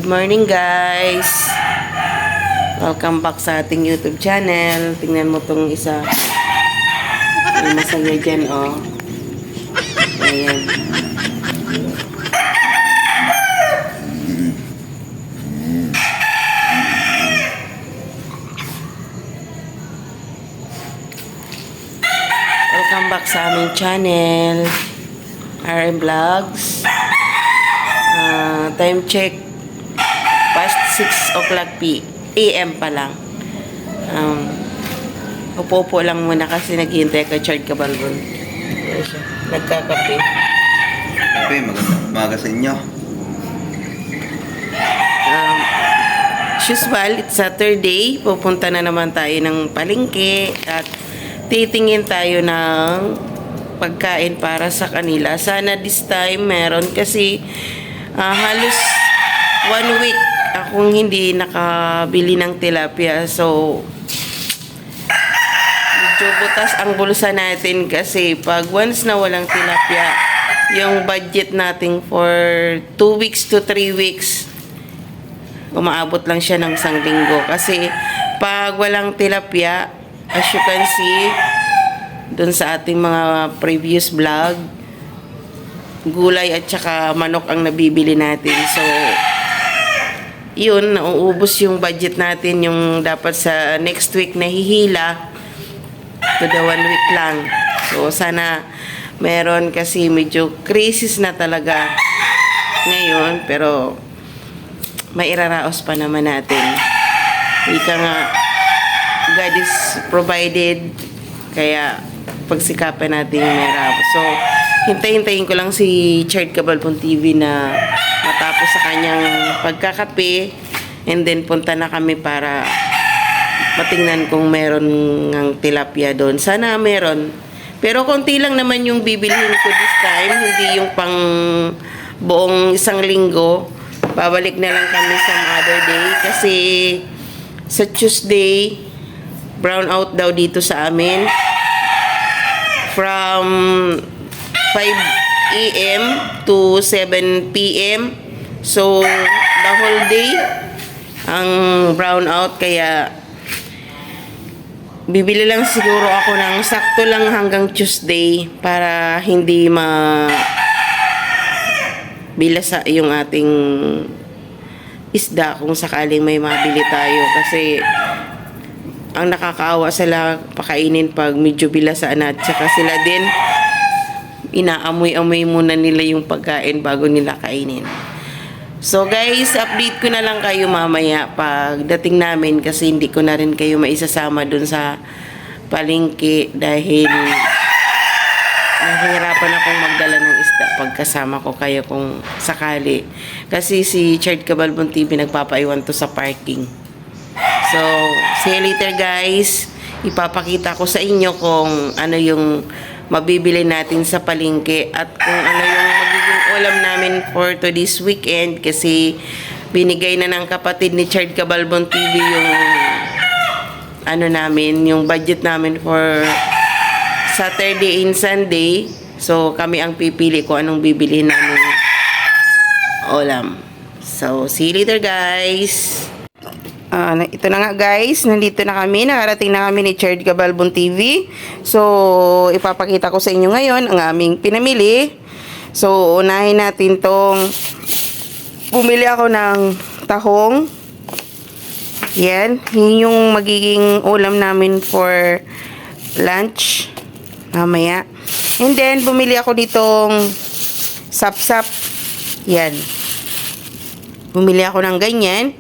Good morning guys! Welcome back sa ating YouTube channel. Tingnan mo tong isa. May masaya dyan, oh. Ayan. Welcome back sa aming channel. RM Vlogs. Time check. Past 6 o'clock PM pa lang. Upo-upo lang muna kasi naghihintay ka Chard Cabalbon. Nagkakape. Kape, magandang umaga sa inyo. As usual, it's Saturday. Pupunta na naman tayo ng palengke at titingin tayo ng pagkain para sa kanila. Sana this time meron kasi halos 1 week akong hindi nakabili ng tilapia. So, medyo butas ang bulsa natin kasi pag once na walang tilapia, yung budget natin for 2 weeks to 3 weeks, umaabot lang siya ng 1 linggo. Kasi pag walang tilapia, as you can see, dun sa ating mga previous vlog, gulay at saka manok ang nabibili natin. So, yun, nauubos yung budget natin, yung dapat sa next week na hihila to the 1 week lang. So, sana meron kasi medyo crisis na talaga ngayon, pero may iraraos pa naman natin. Ika nga, God is provided, kaya pagsikapan natin yung merabo. So, hintay-hintayin ko lang si Chard Cabalbon TV na matapos sa kanyang pagkakape, and then punta na kami para matingnan kung meron ng tilapia doon. Sana meron. Pero konti lang naman yung bibilhin ko this time, hindi yung pang buong 1 linggo. Babalik na lang kami some other day kasi sa Tuesday, brown out daw dito sa amin. From 5 AM to 7 PM. So, the whole day ang brown out, kaya bibili lang siguro ako ng sakto lang hanggang Tuesday para hindi bilasa yung ating isda kung sakaling may mabili tayo. Kasi ang nakakaawa sila pakainin pag medyo bilasaan, at saka sila din inaamoy-amoy muna nila yung pagkain bago nila kainin. So guys, update ko na lang kayo mamaya pagdating namin kasi hindi ko na rin kayo maisasama dun sa palengke dahil nahihirapan akong magdala ng isda pagkasama ko kayo kung sakali. Kasi si Chard Cabalbon TV nagpapaiwan to sa parking. So, see you later guys. Ipapakita ko sa inyo kung ano yung mabibili natin sa palengke at kung ano yung magiging ulam namin for today's weekend kasi binigay na ng kapatid ni Chard Cabalbon TV yung ano namin, yung budget namin for Saturday and Sunday. So, kami ang pipili kung anong bibili namin ulam. So, see you later guys. Ito na nga guys, nandito na kami, nakarating na kami ni Chard Cabalbon TV. So, ipapakita ko sa inyo ngayon ang aming pinamili. So, unahin natin tong bumili ako ng tahong. Yan, yun yung magiging ulam namin for lunch mamaya. And then, bumili ako ditong sapsap. Yan. Bumili ako ng ganyan.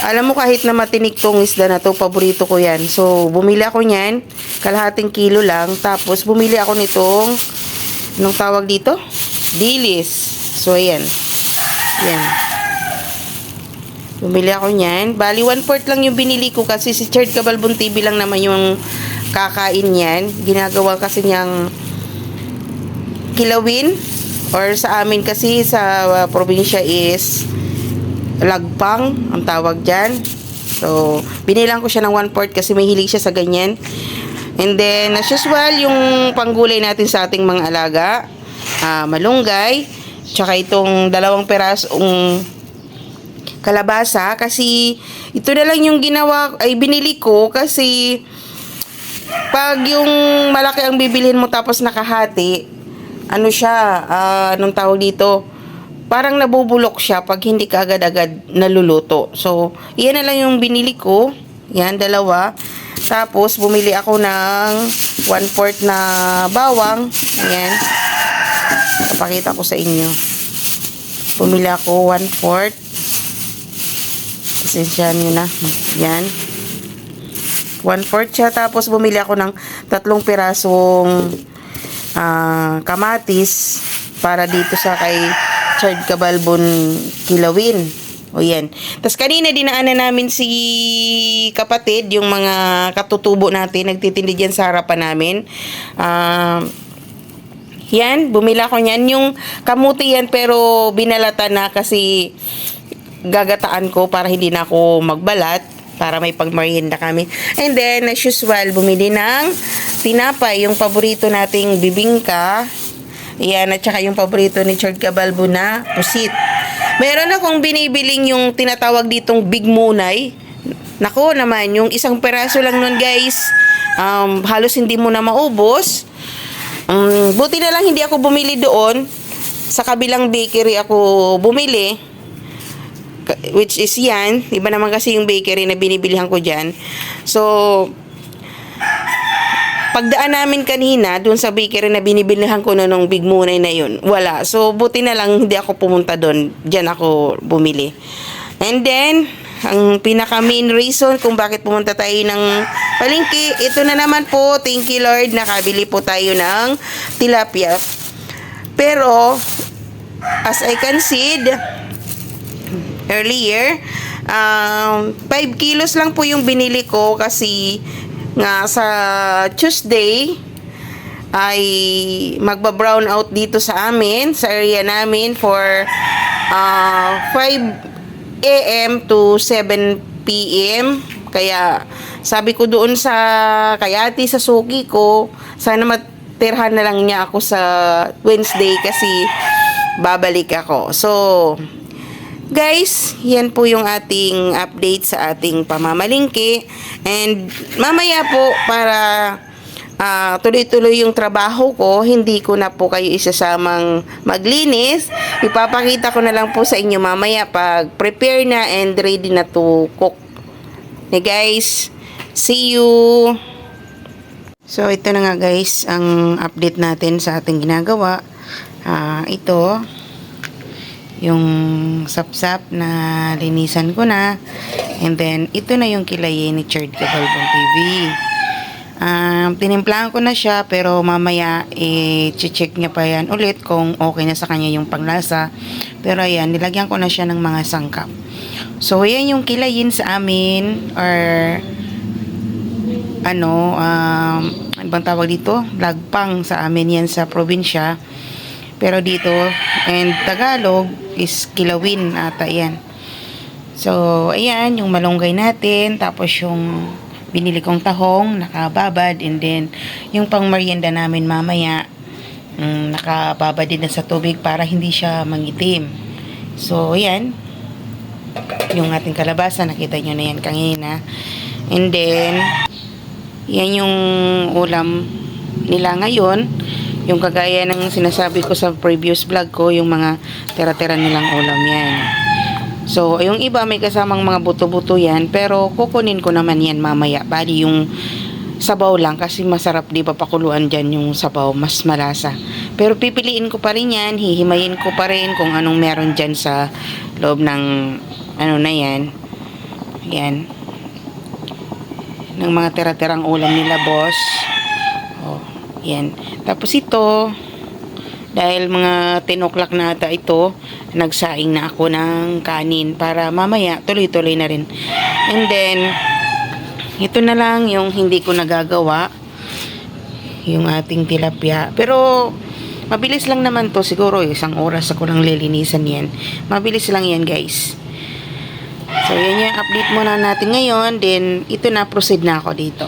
Alam mo, kahit na matinik tong isda na to, paborito ko yan. So, bumili ako niyan, kalahating kilo lang. Tapos, bumili ako nitong, anong tawag dito? Dilis. So, ayan. Yan. Bumili ako niyan. Bali, 1/4 lang yung binili ko kasi si Chard Cabalbon TV lang naman yung kakain yan. Ginagawa kasi niyang kilawin. Or sa amin kasi, sa probinsya is lagpang ang tawag dyan. So, binilang ko siya ng 1/4 kasi may hilig siya sa ganyan. And then, as usual, yung panggulay natin sa ating mga alaga, malunggay, tsaka itong 2 perasong kalabasa kasi ito na lang yung binili ko kasi pag yung malaki ang bibilhin mo tapos nakahati, ano siya, anong tawag dito, parang nabubulok siya pag hindi ka agad-agad naluluto. So, yan na lang yung binili ko. Yan, dalawa. Tapos, bumili ako ng 1/4 na bawang. Ayan. Papakita ko sa inyo. Bumili ako 1/4. Pasensyahan nyo na. Yan. 1/4 siya. Tapos, bumili ako ng 3 pirasong kamatis para dito sa kay Chard Cabalbon kilawin. O yan. Tapos kanina dinaanan namin si kapatid, yung mga katutubo natin, nagtitindi dyan sa harapan namin. Yan, bumila ko yan. Yung kamuti yan pero binalatan na kasi gagataan ko para hindi na ako magbalat, para may pagmerienda kami. And then, as usual, bumili ng tinapay, yung paborito nating bibingka. Yan, at saka yung paborito ni Chard Cabalbo na pusit. Meron akong binibiling yung tinatawag ditong Big Munay. Nako naman, yung isang peraso lang nun guys, halos hindi mo na maubos. Buti na lang hindi ako bumili doon. Sa kabilang bakery ako bumili, which is yan. Iba naman kasi yung bakery na binibilihan ko dyan. So, pagdaan namin kanina doon sa bakery na binibilihan ko na nung Big Munay na yun, wala. So, buti na lang hindi ako pumunta doon. Diyan ako bumili. And then, ang pinaka main reason kung bakit pumunta tayo ng palengke, ito na naman po, thank you Lord, nakabili po tayo ng tilapia. Pero, as I can see earlier, 5 kilos lang po yung binili ko kasi nga sa Tuesday ay magba-brown out dito sa amin, sa area namin for 5 a.m. to 7 p.m. Kaya sabi ko doon sa kayati sa suki ko, sana matirhan na lang niya ako sa Wednesday kasi babalik ako. So, guys, yan po yung ating update sa ating pamamalingki. And mamaya po, para tuloy-tuloy yung trabaho ko, hindi ko na po kayo isasamang maglinis. Ipapakita ko na lang po sa inyo mamaya pag prepare na and ready na to cook. Okay guys, see you! So ito na nga guys, ang update natin sa ating ginagawa. Ito yung sapsap na linisan ko na, and then ito na yung kilay ni Chard Cabalbon TV. Tinimplahan ko na siya pero mamaya check niya pa yan ulit kung okay na sa kanya yung panglasa. Pero ayan, nilagyan ko na siya ng mga sangkap. So ayan yung kilayin sa amin, or ano bang tawag dito, lagpang sa amin yan sa probinsya. Pero dito, and Tagalog is kilawin ata yan. So, ayan, yung malunggay natin. Tapos yung binili kong tahong, nakababad. And then, yung pang merienda namin mamaya, nakababad din na sa tubig para hindi siya mangitim. So, ayan. Yung ating kalabasa, nakita nyo na yan kanina. And then, yan yung ulam nila ngayon. Yung kagaya ng sinasabi ko sa previous vlog ko, yung mga tira-tira nilang ulam yan. So, yung iba may kasamang mga buto-buto yan, pero kukunin ko naman yan mamaya. Bali yung sabaw lang kasi masarap, di ba, pakuluan dyan yung sabaw, mas malasa. Pero pipiliin ko pa rin yan, hihimayin ko pa rin kung anong meron dyan sa loob ng ano na yan. Yan. Ng mga tira-tirang ulam nila, boss. Oh, yan. Tapos ito, dahil mga 10 o'clock na ata ito, nagsaing na ako ng kanin para mamaya tuloy-tuloy na rin. And then, ito na lang yung hindi ko nagagawa, yung ating tilapia. Pero, mabilis lang naman to. Siguro, 1 oras ako lang lilinisan yan. Mabilis lang yan, guys. So, yan yung update muna natin ngayon. Then, ito na, proceed na ako dito.